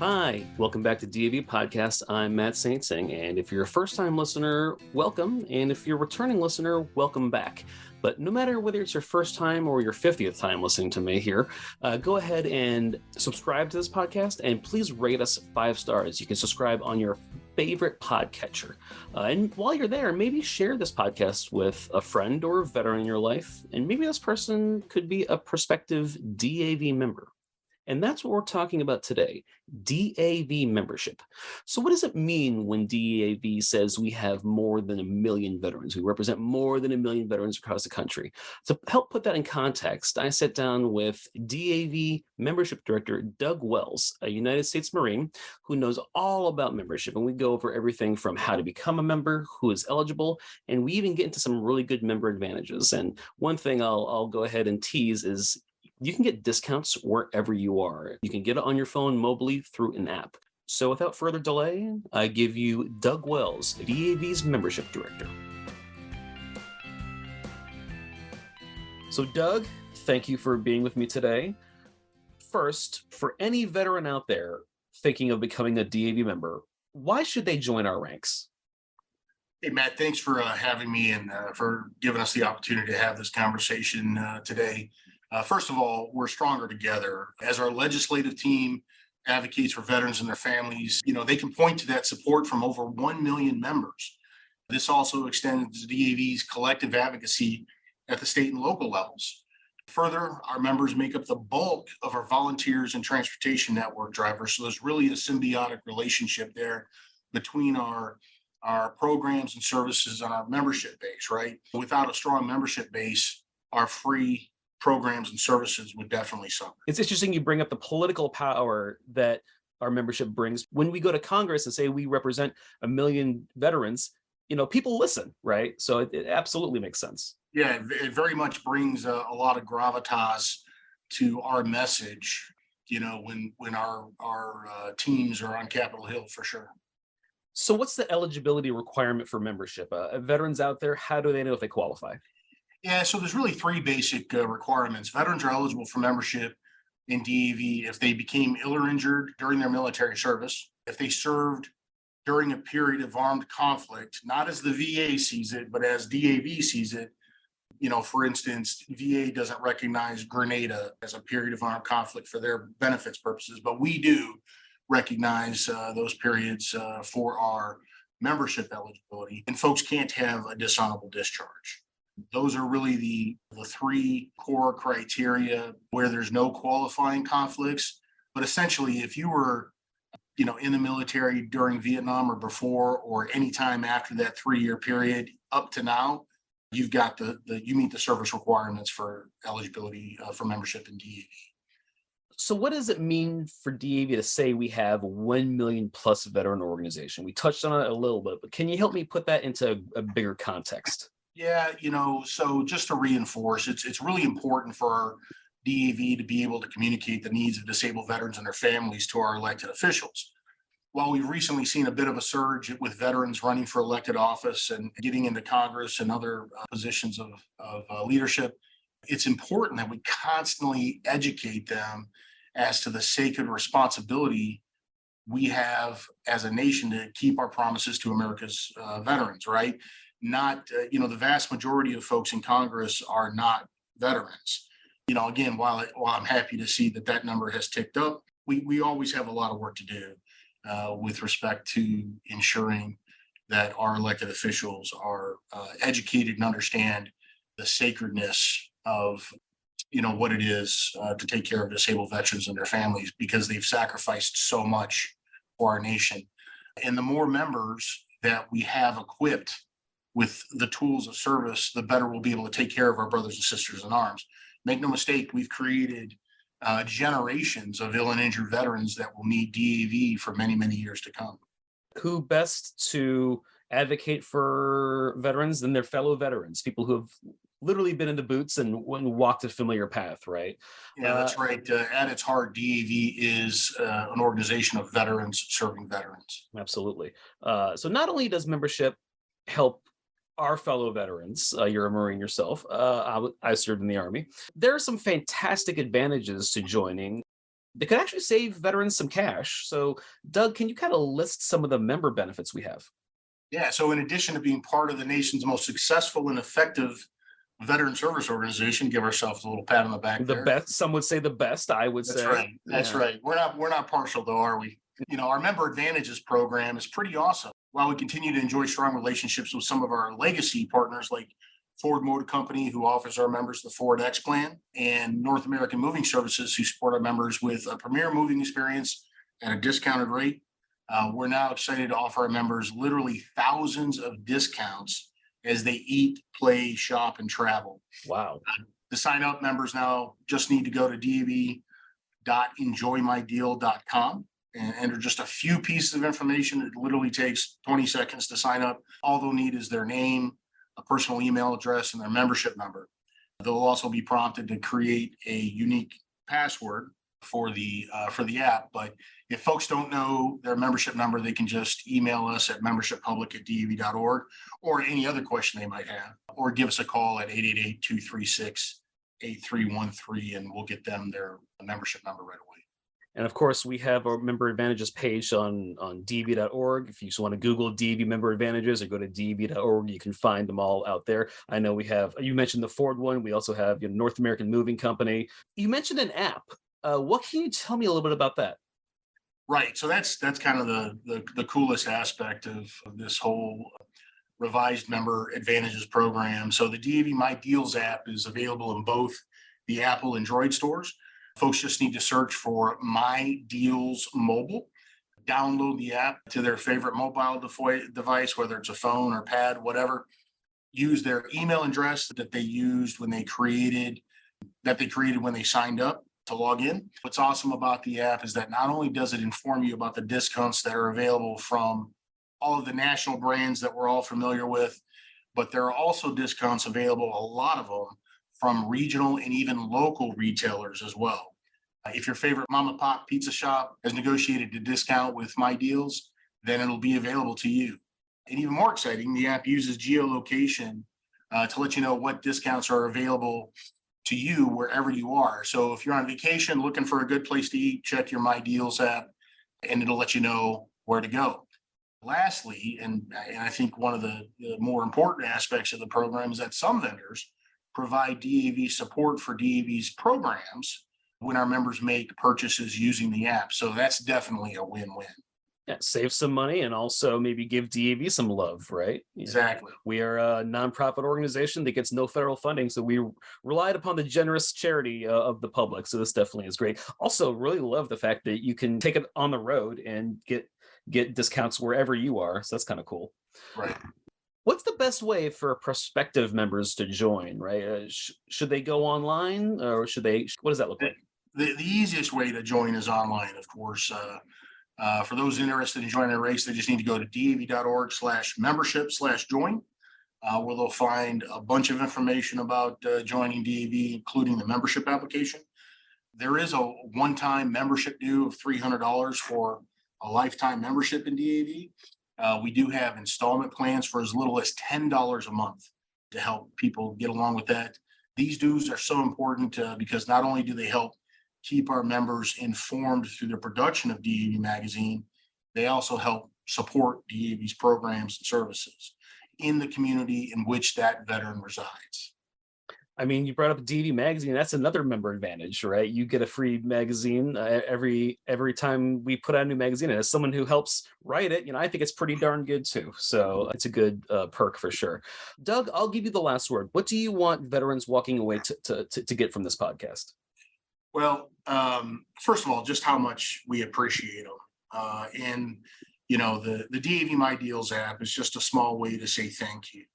Hi, welcome back to DAV Podcast. I'm Matt Saint Singh, and if you're a first-time listener, welcome, and if you're a returning listener, welcome back. But no matter whether it's your first time or your 50th time listening to me here, go ahead and subscribe to this podcast, and please rate us 5 stars. You can subscribe on your favorite podcatcher. And while you're there, maybe share this podcast with a friend or a veteran in your life, and maybe this person could be a prospective DAV member. And that's what we're talking about today, DAV membership. So what does it mean when DAV says we have more than 1 million veterans? We represent more than 1 million veterans across the country. To help put that in context, I sat down with DAV membership director Doug Wells, a United States Marine who knows all about membership. And we go over everything from how to become a member, who is eligible, and we even get into some really good member advantages. And one thing I'll go ahead and tease is you can get discounts wherever you are. You can get it on your phone mobily through an app. So without further delay, I give you Doug Wells, DAV's membership director. So Doug, thank you for being with me today. First, for any veteran out there thinking of becoming a DAV member, why should they join our ranks? Hey, Matt, thanks for having me and for giving us the opportunity to have this conversation today. First of all, we're stronger together. As our legislative team advocates for veterans and their families, they can point to that support from over 1 million members. This also extends DAV's collective advocacy at the state and local levels. Further, our members make up the bulk of our volunteers and transportation network drivers. So there's really a symbiotic relationship there between our programs and services and our membership base, right? Without a strong membership base, our free programs and services would definitely suffer. It's interesting you bring up the political power that our membership brings. When we go to Congress and say we represent 1 million veterans, people listen, right? So it absolutely makes sense. Yeah, it very much brings a lot of gravitas to our message, when our teams are on Capitol Hill, for sure. So what's the eligibility requirement for membership? Veterans out there, how do they know if they qualify? Yeah, so there's really 3 basic requirements. Veterans are eligible for membership in DAV if they became ill or injured during their military service, if they served during a period of armed conflict, not as the VA sees it, but as DAV sees it. For instance, VA doesn't recognize Grenada as a period of armed conflict for their benefits purposes, but we do recognize those periods for our membership eligibility, and folks can't have a dishonorable discharge. Those are really the 3 core criteria where there's no qualifying conflicts. But essentially, if you were, in the military during Vietnam or before, or any time after that 3-year period up to now, you've got you meet the service requirements for eligibility for membership in DAV. So what does it mean for DAV to say we have 1 million plus veteran organization? We touched on it a little bit, but can you help me put that into a bigger context? Yeah, so just to reinforce, it's really important for our DAV to be able to communicate the needs of disabled veterans and their families to our elected officials. While we've recently seen a bit of a surge with veterans running for elected office and getting into Congress and other positions of leadership, it's important that we constantly educate them as to the sacred responsibility we have as a nation to keep our promises to America's veterans, right? Not, the vast majority of folks in Congress are not veterans. Again, while I'm happy to see that number has ticked up, we always have a lot of work to do with respect to ensuring that our elected officials are educated and understand the sacredness of, what it is to take care of disabled veterans and their families, because they've sacrificed so much for our nation. And the more members that we have equipped with the tools of service, the better we'll be able to take care of our brothers and sisters in arms. Make no mistake, we've created generations of ill and injured veterans that will need DAV for many, many years to come. Who best to advocate for veterans than their fellow veterans, people who have literally been in the boots and walked a familiar path, right? Yeah, that's right. At its heart, DAV is an organization of veterans serving veterans. Absolutely. So not only does membership help our fellow veterans, you're a Marine yourself, I served in the Army. There are some fantastic advantages to joining. They could actually save veterans some cash. So, Doug, can you kind of list some of the member benefits we have? Yeah, so in addition to being part of the nation's most successful and effective veteran service organization, give ourselves a little pat on the back The there. best, some would say the best, I would That's say. right. That's Yeah. right. We're not partial though, are we? Our member advantages program is pretty awesome. While we continue to enjoy strong relationships with some of our legacy partners like Ford Motor Company, who offers our members the Ford X plan, and North American Moving Services, who support our members with a premier moving experience at a discounted rate. We're now excited to offer our members literally thousands of discounts as they eat, play, shop, and travel. Wow. To sign up, members now just need to go to dav.enjoymydeal.com and enter just a few pieces of information. It literally takes 20 seconds to sign up. All they'll need is their name, a personal email address, and their membership number. They'll also be prompted to create a unique password for the app. But if folks don't know their membership number, they can just email us at membershippublic@dav.org or any other question they might have, or give us a call at 888-236-8313, and we'll get them their membership number right away. And of course, we have our member advantages page on DAV.org. If you just want to Google DAV member advantages or go to DAV.org, you can find them all out there. I know we have, you mentioned the Ford one. We also have North American Moving Company. You mentioned an app. What can you tell me a little bit about that? Right. So that's kind of the coolest aspect of this whole revised member advantages program. So the DAV My Deals app is available in both the Apple and Android stores. Folks just need to search for My Deals Mobile, download the app to their favorite mobile device, whether it's a phone or pad, whatever. Use their email address that they used when they created when they signed up to log in. What's awesome about the app is that not only does it inform you about the discounts that are available from all of the national brands that we're all familiar with, but there are also discounts available, a lot of them, from regional and even local retailers as well. If your favorite mom and pop pizza shop has negotiated a discount with My Deals, then it'll be available to you. And even more exciting, the app uses geolocation to let you know what discounts are available to you wherever you are. So if you're on vacation looking for a good place to eat, check your My Deals app and it'll let you know where to go. Lastly, and I think one of the more important aspects of the program is that some vendors provide DAV support for DAV's programs when our members make purchases using the app. So that's definitely a win-win. Yeah, save some money and also maybe give DAV some love, right? Exactly. We are a nonprofit organization that gets no federal funding, so we relied upon the generous charity of the public. So this definitely is great. Also, really love the fact that you can take it on the road and get discounts wherever you are. So that's kind of cool. Right. What's the best way for prospective members to join, right? Should they go online or what does that look like? The easiest way to join is online, of course. For those interested in joining a race, they just need to go to dav.org/membership/join, where they'll find a bunch of information about joining DAV, including the membership application. There is a one-time membership due of $300 for a lifetime membership in DAV. We do have installment plans for as little as $10 a month to help people get along with that. These dues are so important because not only do they help keep our members informed through the production of DAV Magazine, they also help support DAV's programs and services in the community in which that veteran resides. I mean, you brought up DAV Magazine. That's another member advantage, right? You get a free magazine every time we put out a new magazine. And as someone who helps write it, I think it's pretty darn good too. So it's a good perk for sure. Doug, I'll give you the last word. What do you want veterans walking away to get from this podcast? Well, first of all, just how much we appreciate them. And the DAV My Deals app is just a small way to say thank you.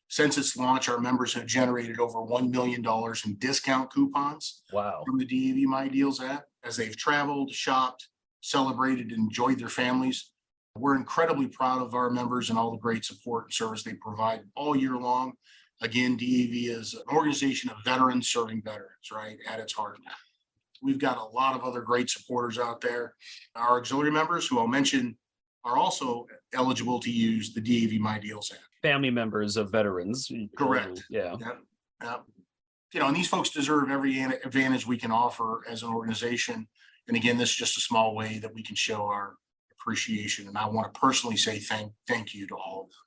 Since its launch, our members have generated over $1 million in discount coupons. Wow. From the DAV My Deals app as they've traveled, shopped, celebrated, and enjoyed their families. We're incredibly proud of our members and all the great support and service they provide all year long. Again, DAV is an organization of veterans serving veterans, right, at its heart. We've got a lot of other great supporters out there. Our auxiliary members, who I'll mention, are also eligible to use the DAV My Deals app. Family members of veterans. Correct. Yeah. And these folks deserve every advantage we can offer as an organization. And again, this is just a small way that we can show our appreciation. And I want to personally say thank you to all of them.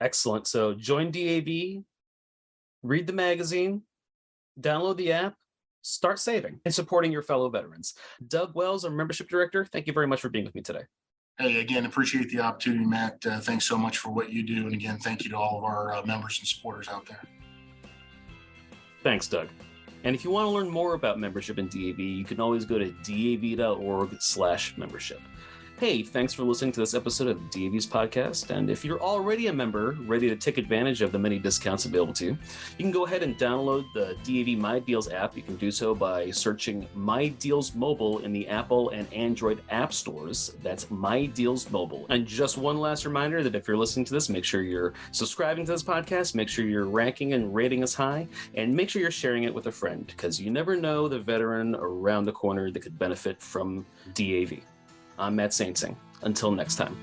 Excellent. So join DAV, read the magazine, download the app, start saving and supporting your fellow veterans. Doug Wells, our membership director, thank you very much for being with me today. Hey, again, appreciate the opportunity, Matt. Thanks so much for what you do. And again, thank you to all of our members and supporters out there. Thanks, Doug. And if you want to learn more about membership in DAV, you can always go to dav.org/membership. Hey, thanks for listening to this episode of DAV's podcast. And if you're already a member, ready to take advantage of the many discounts available to you, you can go ahead and download the DAV My Deals app. You can do so by searching My Deals Mobile in the Apple and Android app stores. That's My Deals Mobile. And just one last reminder that if you're listening to this, make sure you're subscribing to this podcast, make sure you're ranking and rating us high, and make sure you're sharing it with a friend, because you never know the veteran around the corner that could benefit from DAV. I'm Matt Saintsing. Until next time.